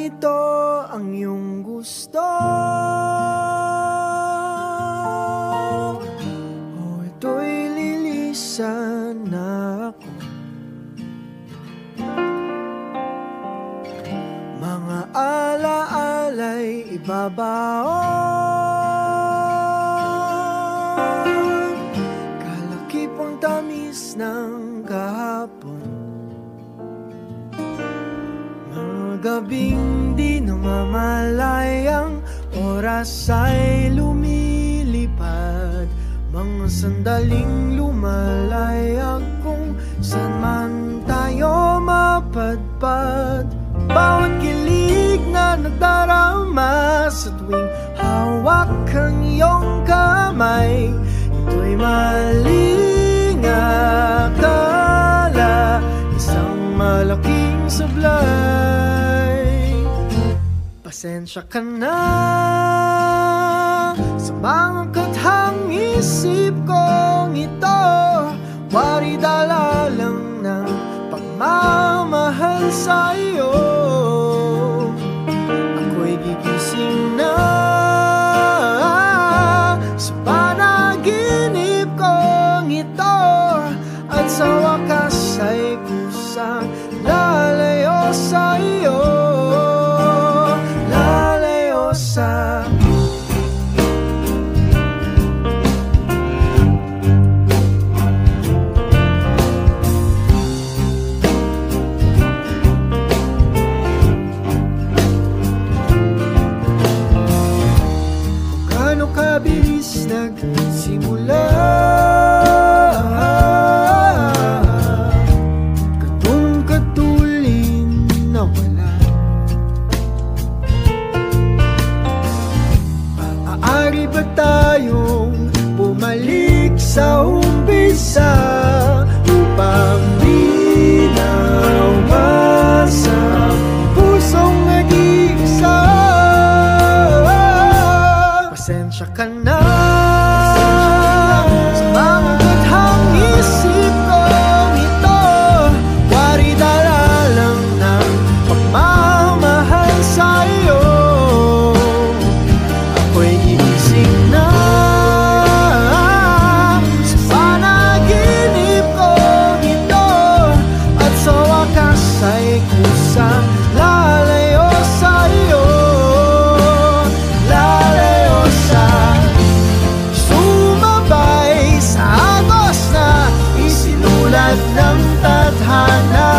ito ang iyong gusto o ito'y lilisan na ako? Mga alaala'y ibabaon, kalakipang tamis ng kahapon. Mga gabing di namamalayang oras ay lumilipad, mga sandaling lumalayag kung saan man tayo mapadpad. Bawat kilig na nagdarama sa tuwing hawak ang iyong kamay, ito'y maling akala, isang malaking sablay. Pasensya ka na sa mga kathang isip kong ito, wari dala lang ng pagmamahal sa'yo. Ako'y gigising na sa panaginip kong ito, at sa wakas ay kusang lalayo sa'yo, lalayo sa kabilis nagsimula, katong katulin na wala. Maaari ba tayong bumalik sa umpisa upang di na umasa pusong nag-iisa? Pasensya ka na sa mga kathang isip kong ito, wari dala lang ng pagmamahal sa'yo. Ako'y gigising na sa panaginip kong ito, at sa wakas ay kusang lalayo sa'yo, sumabay sa agos na isinulat ng tadhana,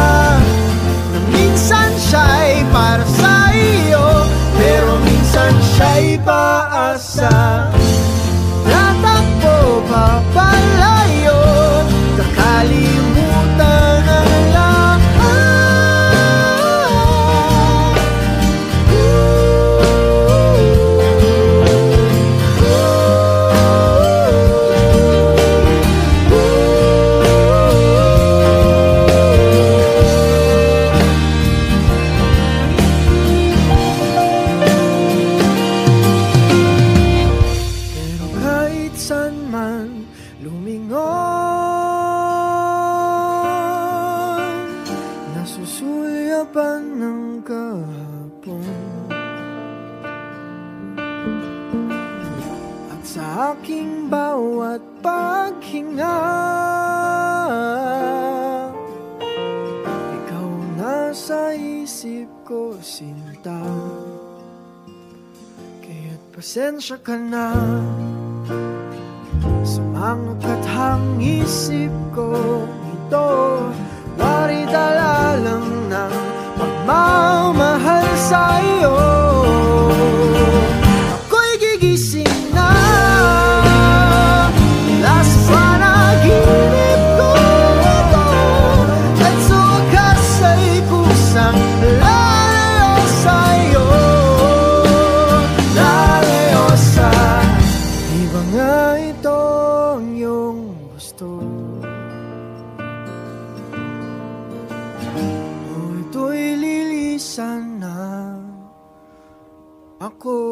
na minsan siya'y para sa iyo, pero minsan siya'y paasa. Tatakbo papalayo, kakalimutan ang lahat. Nasusulyapan ng kahapon, at sa aking bawat paghinga, ikaw nasa isip ko, sinta. Kaya't pasensya ka na sa mga kathang isip ko ito, wari dala lang ng pagmamahal sa'yo. Ako'y gigising na mula sa panaginip ko ito, at sa wakas ay kusang lalayo sa'yo, lalayo sa iba nga ito ang iyong gusto. Ito'y lilisan na ako.